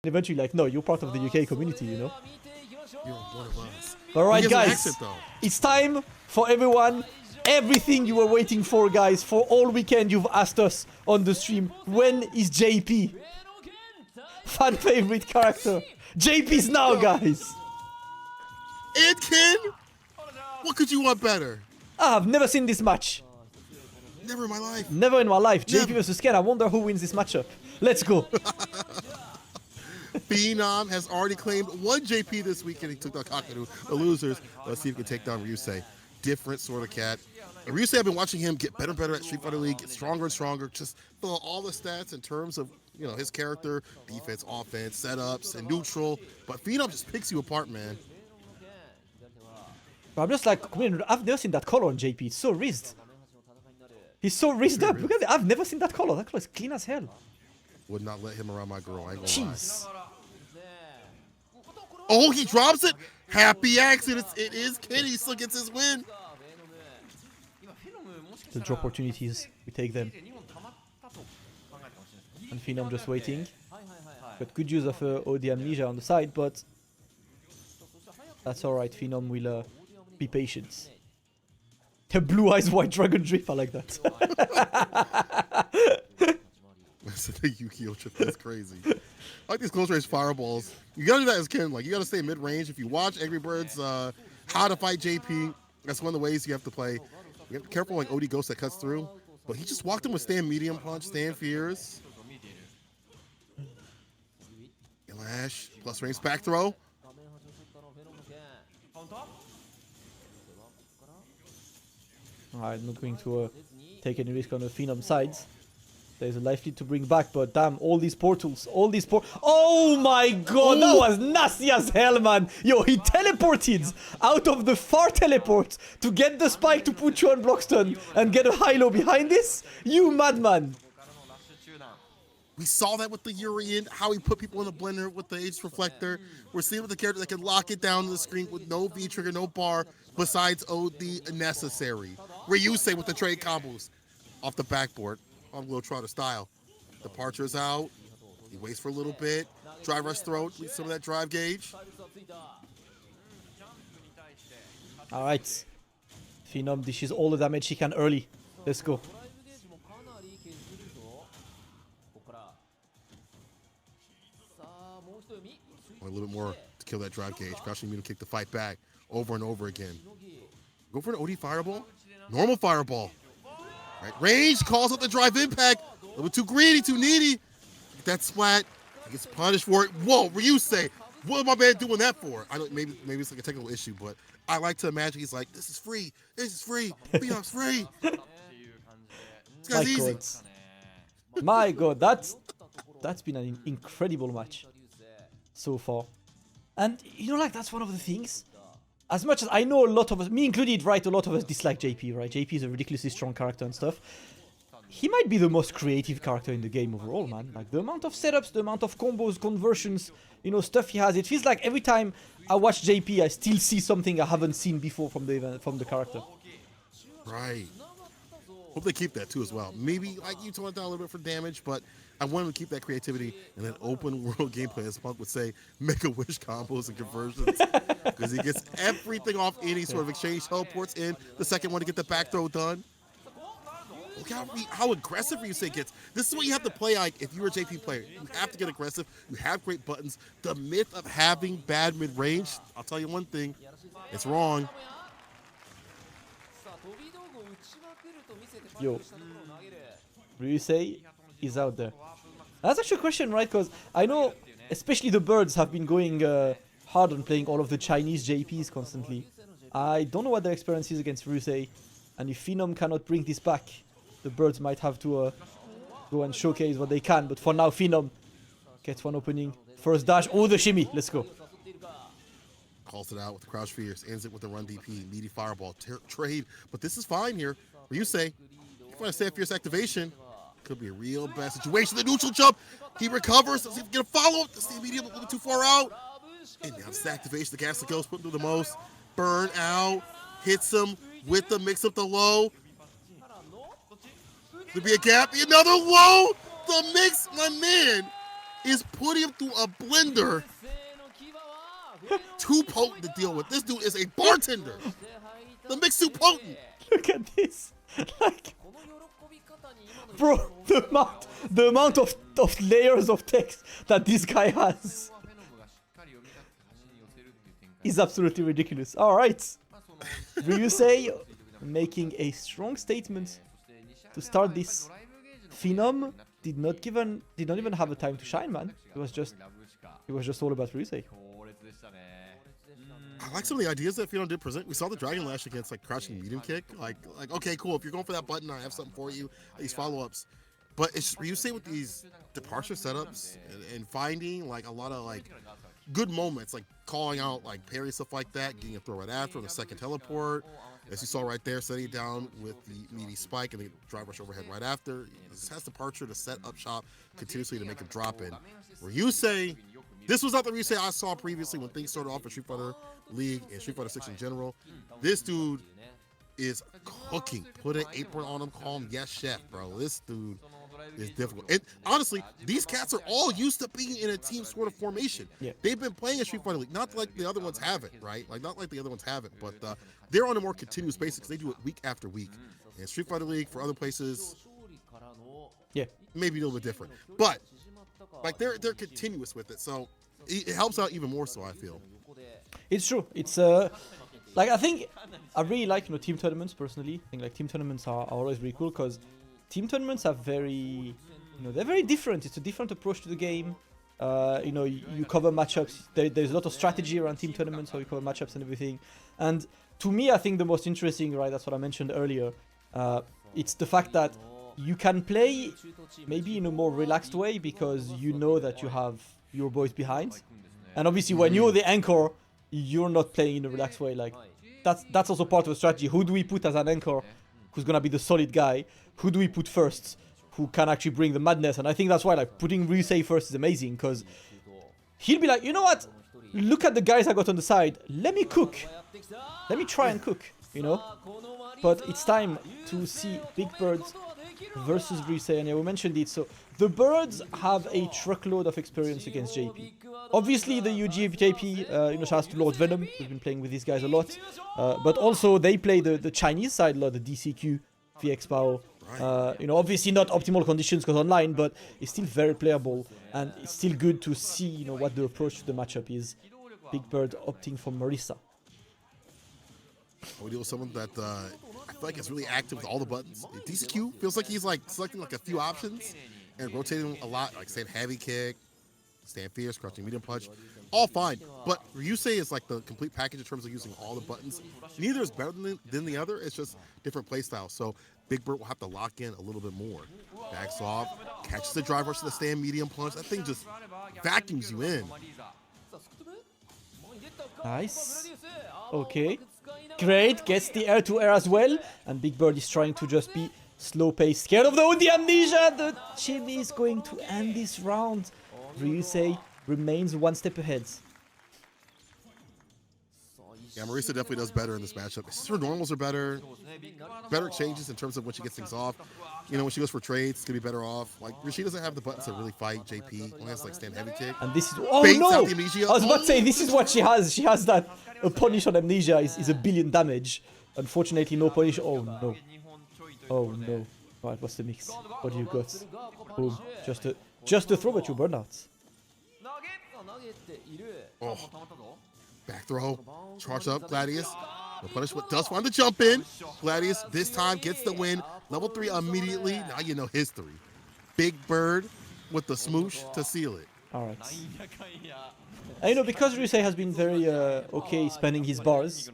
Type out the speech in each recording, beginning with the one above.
eventually like, no, you're part of the UK community, you know? You're one of us. Alright guys, it's time for everyone. Everything you were waiting for, guys. For all weekend you've asked us on the stream. When is JP? Fan favorite character. JP's now, guys. And Ken? What could you want better? I've never seen this match. Never in my life. Never in my life. JP versus Ken. I wonder who wins this matchup. Let's go. Phenom has already claimed one JP this weekend. He took down Tokido, the losers. Let's see if he can take down Ryusei. Different sort of cat. And Ryusei, I've been watching him get better and better at Street Fighter League, get stronger and stronger. Just fill out all the stats in terms of, you know, his character, defense, offense, setups, and neutral. But Phenom just picks you apart, man. But I'm just like, I've never seen that color on JP. It's so rizzed. He's so rizzed up. Look at it. I've never seen that color. That color is clean as hell. Would not let him around my girl. I ain't gonna lie. Jeez. Oh, he drops it. Happy accident. It is Kenny. He still gets his win. The drop opportunities, we take them. And Phenom just waiting. Got good use of OD amnesia on the side, but that's alright. Phenom will be patient. The blue eyes white dragon drip, I like that. That's the Yu-Gi-Oh trip. That's crazy. I like these close range fireballs. You gotta do that as Ken. Like, you gotta stay mid range. If you watch Angry Birds, How to Fight JP, that's one of the ways you have to play. You have to be careful like OD Ghost that cuts through. But he just walked in with stand medium punch, stand fears. Lash plus range back throw. Alright, not going to take any risk on the Phenom sides. There's a life lead to bring back, but damn, all these portals, Oh my god, that was nasty as hell, man. Yo, he teleported out of the far teleport to get the spike to put you on block stun and get a high-low behind this? You madman. We saw that with the Urian, how he put people in the blender with the Aegis Reflector. We're seeing with the character that can lock it down to the screen with no V-trigger, no bar, besides OD necessary. Ryusei with the trade combos off the backboard. On Will Trotter style. Departure's out. He waits for a little bit. Drive rush throat. Leaves some of that drive gauge. Alright. Phenom dishes all the damage he can early. Let's go. A little bit more to kill that drive gauge. Crouching me to kick the fight back over and over again. Go for an OD fireball. Normal fireball. Right, range calls out the drive impact. A little bit too greedy, too needy. Get that splat. He gets punished for it. Whoa, Ryusei. What am my man doing that for? I don't. Maybe it's like a technical issue, but I like to imagine he's like, this is free. This is free. Phenom's free. This guy's easy. My god, that's been an incredible match so far. And you know, like, that's one of the things. As much as I know a lot of us, me included, right, a lot of us dislike JP, right? JP is a ridiculously strong character and stuff. He might be the most creative character in the game overall, man. Like, the amount of setups, the amount of combos, conversions, you know, stuff he has. It feels like every time I watch JP, I still see something I haven't seen before from the character. Right. Hope they keep that too as well. Maybe like you toned down a little bit for damage, but I want them to keep that creativity and then open world gameplay, as Punk would say, make a wish combos and conversions. Because he gets everything off any sort of exchange, teleports in the second one to get the back throw done. Look how aggressive Ryusei gets. This is what you have to play like if you're a JP player. You have to get aggressive. You have great buttons. The myth of having bad mid-range, I'll tell you one thing, it's wrong. Yo, Ryusei is out there. That's actually a question, right? Because I know, especially the birds have been going hard on playing all of the Chinese JPs constantly. I don't know what their experience is against Ryusei, and if Phenom cannot bring this back, the birds might have to go and showcase what they can. But for now, Phenom gets one opening. First dash, oh, the shimmy, let's go. Calls it out with the crouch fears, ends it with the run DP, meaty fireball, trade. But this is fine here. Ryusei, if you want to say a fierce activation, could be a real bad situation. The neutral jump, he recovers. Let's see if he can get a follow-up. The stay medium a little bit too far out. And now this activation, the gas that goes, put him through the most. Burn out, hits him with the mix up the low. Could be a gap, another low. The mix, my man. is putting him through a blender. Too potent to deal with. This dude is a bartender. The mix too potent. Look at this. Like, bro, the amount of layers of text that this guy has is absolutely ridiculous. All right, Ryusei making a strong statement to start this. Phenom did not even have a time to shine, man. It was just all about Ryusei. I like some of the ideas that Phenom did present. We saw the Dragon Lash against like crouching medium kick. Like okay, cool. If you're going for that button, I have something for you. These follow-ups, but it's Ryusei with these departure setups and finding like a lot of like good moments, like calling out like parry stuff like that, getting a throw right after the second teleport. As you saw right there, setting it down with the meaty spike and the drive rush overhead right after. He has departure to set up shop continuously to make him drop in. Ryusei, this was not the Ryusei I saw previously when things started off in Street Fighter League and Street Fighter 6 in general. This dude is cooking. Put an apron on him, call him yes chef, bro. This dude is difficult. And honestly, these cats are all used to being in a team sort of formation. Yeah. They've been playing in Street Fighter League, not like the other ones haven't, right? Like not like the other ones haven't, but they're on a more continuous basis because they do it week after week. And Street Fighter League for other places, yeah, maybe a little bit different, but like they're continuous with it, so it helps out even more. So I feel it's true. It's like I really like team tournaments personally. I think like team tournaments are always really cool because team tournaments are very they're very different. It's a different approach to the game. You cover matchups. There's a lot of strategy around team tournaments, how you cover matchups and everything. And to me, I think the most interesting, right, that's what I mentioned earlier, it's the fact that you can play maybe in a more relaxed way because you know that you have your boys behind. And obviously when you're the anchor, you're not playing in a relaxed way. Like that's also part of the strategy. Who do we put as an anchor who's gonna be the solid guy? Who do we put first who can actually bring the madness? And I think that's why like putting Ryusei first is amazing because he'll be like, you know what? Look at the guys I got on the side. Let me cook. Let me try and cook, But it's time to see Big Bird versus Ryusei, and yeah, we mentioned it. So the Birds have a truckload of experience against JP. Obviously, the UG JP, shout out to Lord Venom, who's been playing with these guys a lot. But also, they play the Chinese side a lot, the DCQ, VX Power. Obviously not optimal conditions because online, but it's still very playable, and it's still good to see, what the approach to the matchup is. Big Bird opting for Marisa. We deal with someone that I feel like is really active with all the buttons. DCQ feels like he's like selecting like a few options and rotating a lot, like stand heavy kick, stand fierce, crouching medium punch, all fine. But Ryusei is like the complete package in terms of using all the buttons. Neither is better than the other. It's just different play styles. So Big Bird will have to lock in a little bit more. Backs off, catches the drive rush to the stand medium punch. That thing just vacuums you in. Nice. Okay. Great. Gets the air to air as well. And Big Bird is trying to just be slow paced. Scared of the amnesia. The Chimney is going to end this round. Ryusei remains one step ahead. Yeah, Marisa definitely does better in this matchup. Her normals are better exchanges in terms of when she gets things off. When she goes for trades, it's gonna be better off. Like she doesn't have the buttons to really fight JP. Only has like stand heavy kick. And this is Baits out the amnesia. I was about to say this is what she has. She has that a punish on amnesia is 1 billion damage. Unfortunately, no punish. Oh no. Oh no. Right, what's the mix? What do you got? Boom. Just a throw, but you burn out. Oh. Back throw, charge up, Gladius. No punishment, does find the jump in. Gladius this time gets the win. Level 3 immediately. Now you know history. Big Bird with the smoosh to seal it. Alright. And because Ryusei has been very okay spending his bars,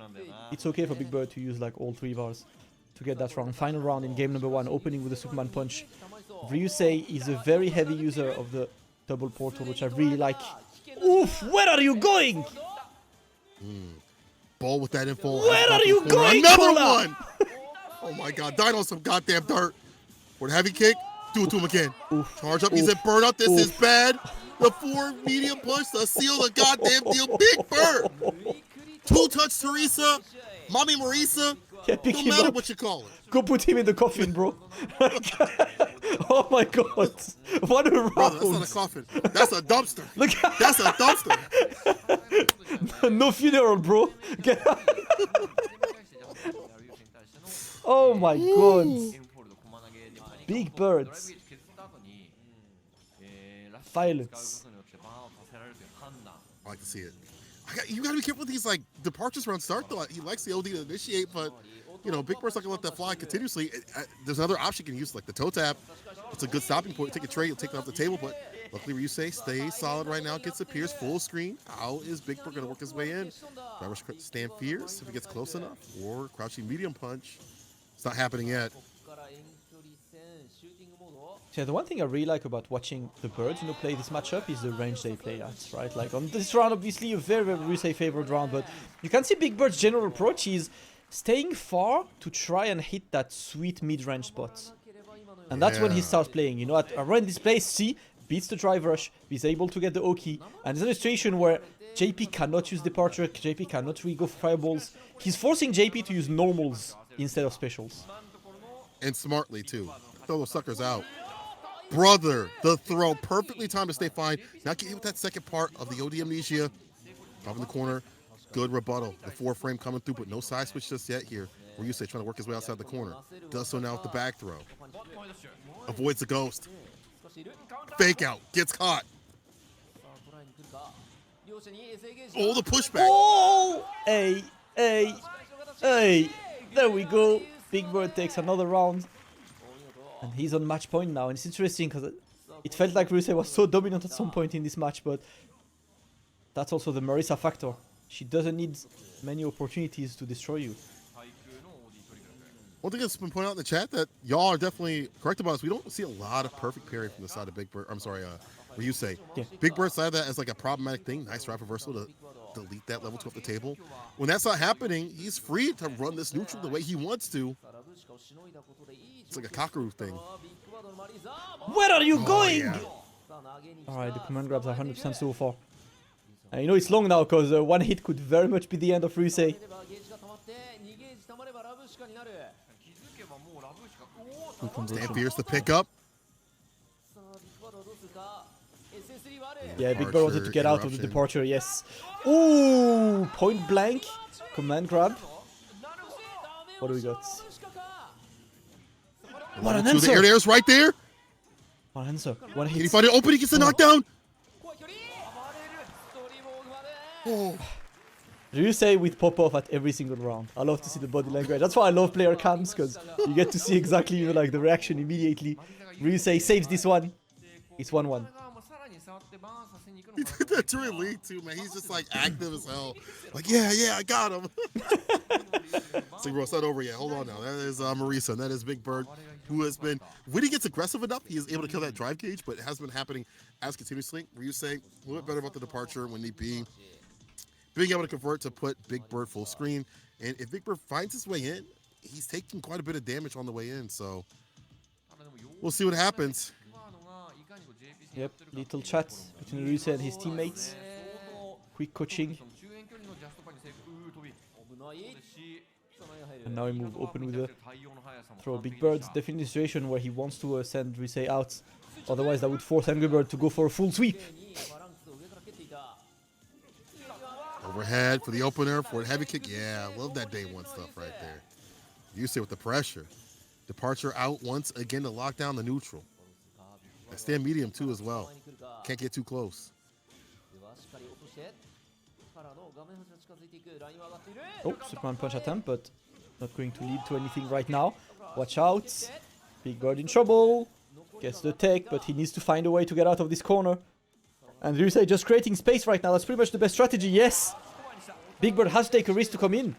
it's okay for Big Bird to use like all 3 bars to get that round. Final round in game number 1, opening with the Superman punch. Ryusei is a very heavy user of the double portal, which I really like. Oof! Where are you going? Ball with that info. Where are you going, Another Cola? one! Oh my god, Dino some goddamn dirt. For the heavy kick, do it to him again. Oof. Charge up, he's in burnout. This is bad. The 4 medium punch to seal the goddamn deal. Big Bird. 2-touch Teresa. Mommy Marisa Yeah, pick No him matter up. what you call it. Go put him in the coffin, bro. Oh my god. What a round. Brother, that's not a coffin. That's a dumpster. Look. That's a dumpster. No funeral, bro. Oh my god. Big birds. Violence. I like to see it. You gotta be careful with these like departures around start though. He likes the OD to initiate, but you know, Big Bird's not gonna let that fly continuously. There's another option you can use, like the toe tap. It's a good stopping point. Take a tray, you'll take it off the table, but luckily Ryusei stays solid right now, gets the Pierce full screen. How is Big Bird gonna work his way in? Driver stand fierce if he gets close enough, or crouching medium punch. It's not happening yet. Yeah, the one thing I really like about watching the birds, play this matchup is the range they play at, right? Like on this round, obviously a very, very Ryusei favorite round, but you can see Big Bird's general approach is staying far to try and hit that sweet mid-range spot. And that's when he starts playing, at around this place, C beats the drive rush, he's able to get the Oki, and there's a situation where JP cannot use departure, JP cannot really go for fireballs. He's forcing JP to use normals instead of specials. And smartly too. Throw those suckers out. Brother, the throw perfectly timed to stay fine. Now get hit with that second part of the OD amnesia. Up in the corner. Good rebuttal. The 4-frame coming through, but no side switch just yet here. Ryusei trying to work his way outside the corner. Does so now with the back throw. Avoids the ghost. Fake out. Gets caught. Oh, the pushback. Oh! Hey. There we go. Big Bird takes another round. And he's on match point now. And it's interesting because it felt like Ryusei was so dominant at some point in this match, but that's also the Marisa factor. She doesn't need many opportunities to destroy you. One thing that's been pointed out in the chat that y'all are definitely correct about is we don't see a lot of perfect parry from the side of Big Bird. I'm sorry, Ryusei. Yeah. Big Bird side of that as like a problematic thing. Nice drive reversal to delete that level 2 off the table. When that's not happening, he's free to run this neutral the way he wants to. It's like a cockaroo thing. Where are you going? Yeah. Alright, the command grabs are 100% so far. And it's long now because one hit could very much be the end of Ryusei. Stand fierce to pick up. Yeah, Big Bird wanted to get out of the departure, yes. Ooh, point blank. Command grab. What do we got? What an answer! The air's right there. One answer. One hit. Can he find it open? He gets the knockdown. Oh. Ryusei with pop-off at every single round. I love to see the body language. That's why I love player cams, because you get to see exactly like the reaction immediately. Ryusei saves this one. It's 1-1. He did that during League too, man. He's just like active as hell. Like, yeah, I got him. So bro, it's not over yet. Hold on now. That is Marisa, and that is Big Bird, who has been, when he gets aggressive enough, he is able to kill that drive gauge, but it has been happening as continuously. Ryusei, a little bit better about the departure when need be. Being able to convert to put Big Bird full screen. And if Big Bird finds his way in, he's taking quite a bit of damage on the way in. So we'll see what happens. Yep, little chat between Ryusei and his teammates. Quick coaching. And now we move open with a throw. Big Bird's definitely a situation where he wants to send Ryusei out. Otherwise that would force Angry Bird to go for a full sweep. Overhead for the opener, for a heavy kick. Yeah, love that day one stuff right there. Ryusei with the pressure. Departure out once again to lock down the neutral. I stand medium too as well. Can't get too close. Oh, Superman punch attempt, but not going to lead to anything right now. Watch out. Big Bird in trouble. Gets the tech, but he needs to find a way to get out of this corner. And Ryusei just creating space right now. That's pretty much the best strategy, yes. Big Bird has to take a risk to come in.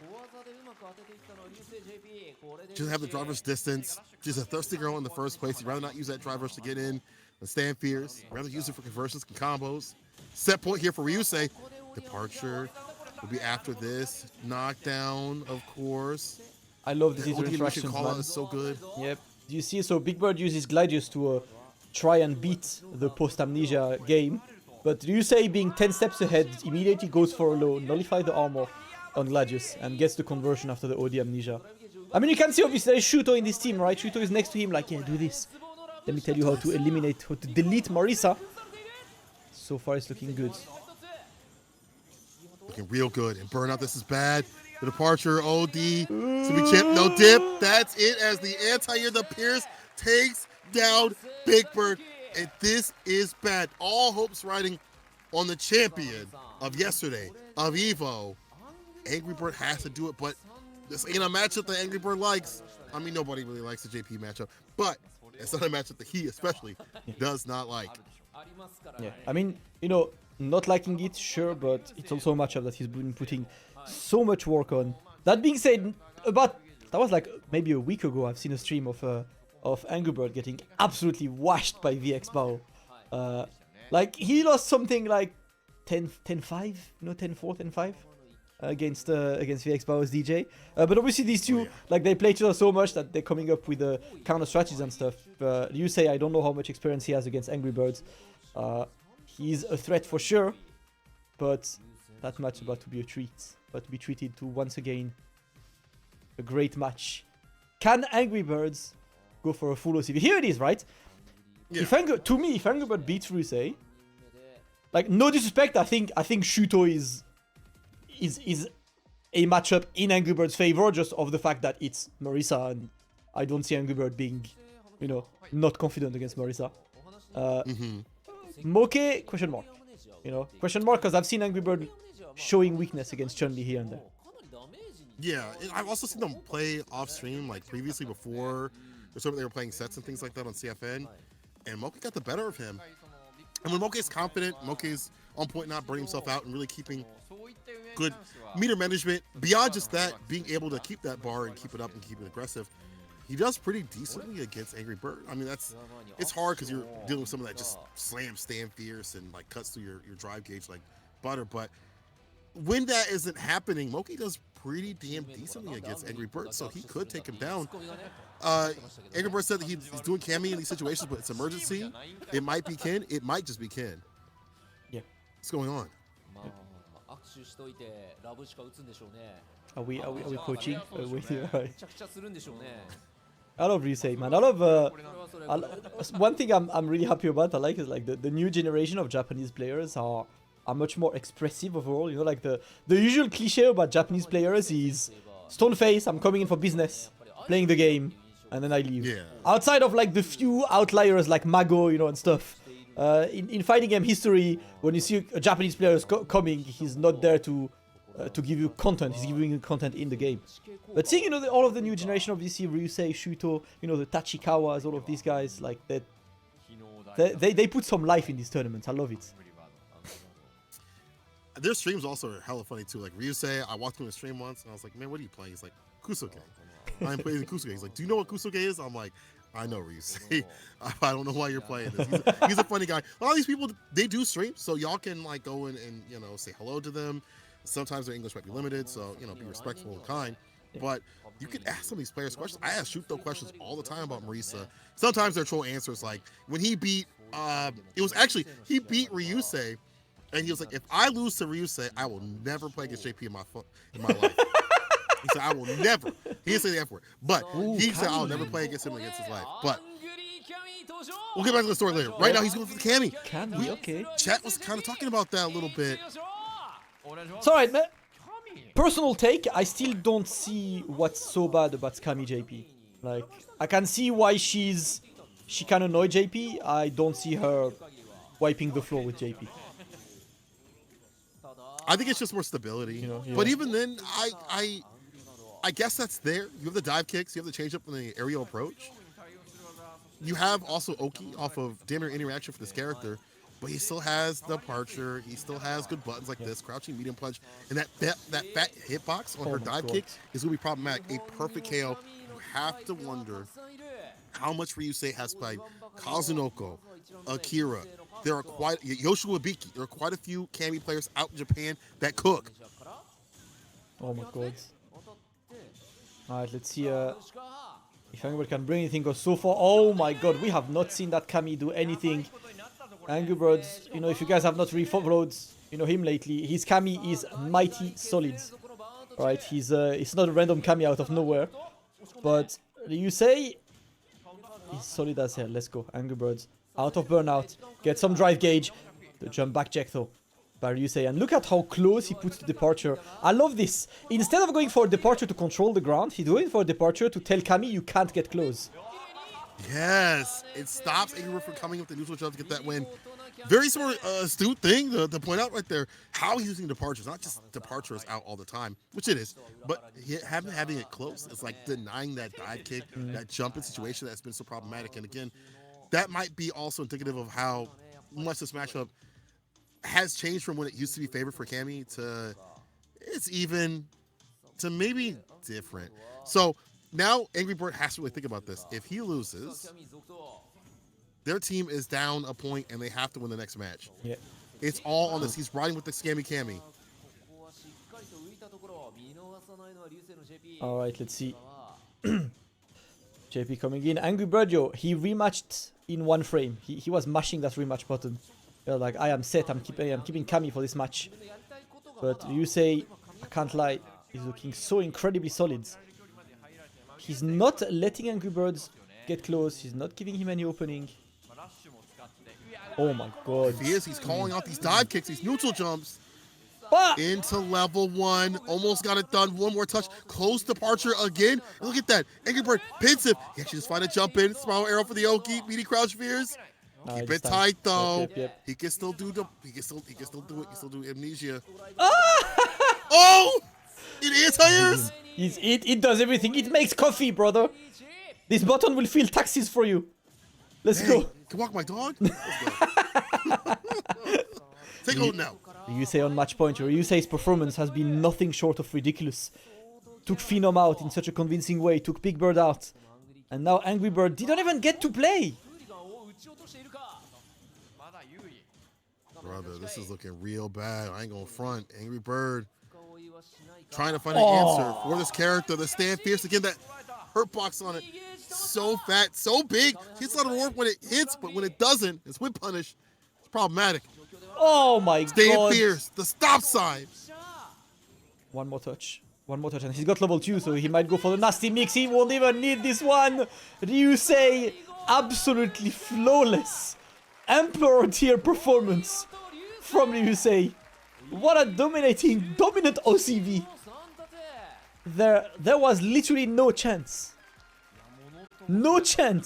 Just have the driver's distance. She's a thirsty girl in the first place. You'd rather not use that driver's to get in and stand fierce. Rather use it for conversions and combos. Set point here for Ryusei. Departure will be after this. Knockdown, of course. I love these The interactions, call man. is so good. Yep. Do you see? So Big Bird uses Gladius to try and beat the post-amnesia game. But Ryusei, being 10 steps ahead, immediately goes for a low, nullify the armor on Gladius, and gets the conversion after the OD amnesia. I mean, you can see obviously there's Shuto in this team, right? Shuto is next to him, like, yeah, do this. Let me tell you how to eliminate, how to delete Marisa. So far, it's looking good. Looking real good. And Burnout, this is bad. The departure, OD. So we champ, no dip. That's it as the anti-air, the Pierce takes down Big Bird. And this is bad. All hopes riding on the champion of yesterday, of EVO. Angry Bird has to do it, but this ain't a matchup that Angry Bird likes. I mean, nobody really likes the JP matchup, but it's not a matchup that he especially does not like. Yeah, I mean, you know, not liking it, sure, but it's also a matchup that he's been putting so much work on. That being said, that was like maybe a week ago, I've seen a stream of Angry Bird getting absolutely washed by VX Bao. Like, he lost something like 10-5, you know, 10-4, 10-5 against VX Bao's DJ. But obviously these two, like, they play each other so much that they're coming up with counter strategies and stuff. Ryusei, I don't know how much experience he has against Angry Birds. He's a threat for sure, but that match is about to be a treat. About to be treated to, once again, a great match. Can Angry Birds go for a full OCV? Here it is, right? Yeah. If Angry Bird beats Ryusei, like, no disrespect, I think Shuto is a matchup in Angry Bird's favor, just of the fact that it's Marisa, and I don't see Angry Bird being, you know, not confident against Marisa. Moke, question mark. You know, question mark, because I've seen Angry Bird showing weakness against Chun-Li here and there. Yeah, and I've also seen them play off stream, like previously before, or something. They were playing sets and things like that on CFN, and Moke got the better of him. And when Moke is confident, Moke is on point, not burning himself out, and really keeping good meter management. Beyond just that, being able to keep that bar and keep it up and keep it aggressive, he does pretty decently against Angry Bird. I mean, it's hard because you're dealing with someone that just slams, stand fierce, and like cuts through your drive gauge like butter. But when that isn't happening, Moke does pretty damn decently against Angry Bird, so he could take him down. Angry Bird said that he's doing Cammy in these situations, but it's emergency. It might be Ken. It might just be Ken. Yeah. What's going on? Are we coaching? I love Ryusei, man. I love one thing I'm really happy about. I like is like the new generation of Japanese players are much more expressive overall. You know, like the usual cliche about Japanese players is stone face, I'm coming in for business, playing the game, and then I leave. Yeah. Outside of like the few outliers like Mago, you know, and stuff. In fighting game history, when you see a Japanese player coming, he's not there to give you content. He's giving you content in the game. But seeing, you know, all of the new generation, obviously Ryusei, Shuto, you know, the Tachikawas, all of these guys, like that, they put some life in these tournaments. I love it. Their streams also are hella funny too. Like Ryusei, I walked through a stream once and I was like, man, what are you playing? He's like, Kusuke. I'm playing Kusuke. He's like, do you know what Kusuke is? I'm like, I know Ryusei. I don't know why you're playing this. He's a funny guy. A lot of these people, they do stream, so y'all can like go in and, you know, say hello to them. Sometimes their English might be limited, so, you know, be respectful and kind. But you can ask some of these players questions. I ask Shuto questions all the time about Marisa. Sometimes their troll answers, like when he beat, he beat Ryusei, and he was like, if I lose to Ryusei, I will never play against JP in my life. He said, I will never. He didn't say the F word, but he said, I'll never play against him against his life. But we'll get back to the story later. Right now, he's going for the Cammy. Cammy, okay. Chat was kind of talking about that a little bit. It's alright, man. Personal take, I still don't see what's so bad about Cammy JP. Like, I can see why she can annoy JP. I don't see her wiping the floor with JP. I think it's just more stability. You know, yeah. But even then, I guess that's there. You have the dive kicks, you have the change up in the aerial approach. You have also Oki off of damn near interaction for this character, but he still has the departure. He still has good buttons like this, crouching medium punch, and that fat hitbox on her dive kick is going to be problematic. A perfect KO. You have to wonder how much Ryusei has played. Kazunoko, Akira. There are quite Yoshua Biki. There are quite a few Cammy players out in Japan that cook. Oh my god. Alright, let's see if Angry Bird can bring anything, because so far, oh my god, we have not seen that Cammy do anything. Angry Birds, you know, if you guys have not re-followed, you know, him lately, his Cammy is mighty solid. Right, it's not a random Cammy out of nowhere. But Ryusei is solid as hell. Let's go. Angry Birds. Out of burnout. Get some drive gauge. The jump back check though by Ryusei. And look at how close he puts the departure. I love this. Instead of going for a departure to control the ground, he's going for a departure to tell Kami you can't get close. Yes, it stops Angry Bird from coming with the neutral jump to get that win. Very smart, astute thing to point out right there. How he's using departures, not just departures out all the time, which it is, but having it close is like denying that dive kick, that jumping situation that's been so problematic. And again, that might be also indicative of how much this matchup has changed from when it used to be favored for Cammy to it's even to maybe different. So now Angry Bird has to really think about this. If he loses, their team is down a point and they have to win the next match. Yeah. It's all on this. He's riding with the scammy Cammy. Alright, let's see. JP coming in. Angry Bird, yo, he rematched in one frame. He was mashing that rematch button. Like, I am set, I'm keeping Kami for this match. But Ryusei, I can't lie, he's looking so incredibly solid. He's not letting Angry Birds get close. He's not giving him any opening. Oh my god. He's calling out these dive kicks, these neutral jumps. But Into level 1. Almost got it done. One more touch. Close departure again. And look at that. Angry Bird pins him. He actually just find a jump in. Smile arrow for the Oki. Meaty crouch fears. Keep it tight though. Yep. He can still do he can still do it. He can still do amnesia. Oh! It anti-airs? It does everything. It makes coffee, brother. This button will fill taxis for you. Let's go. Can walk my dog? Let's go. Take hold now. Ryusei on match point. Ryusei's performance has been nothing short of ridiculous. Took Phenom out in such a convincing way. Took Big Bird out. And now Angry Bird didn't even get to play. Brother, this is looking real bad. I ain't gonna front. Angry Bird trying to find an answer for this character. The stand fierce again. That hurt box on it. So fat, so big. Hits a lot of work when it hits, but when it doesn't, it's whip punish. It's problematic. Oh my god. Stand fierce. The stop sign. One more touch. One more touch. And he's got level 2, so he might go for the nasty mix. He won't even need this one. Ryusei, absolutely flawless. Emperor tier performance from Ryusei. What a dominant OCV. There was literally no chance. No chance.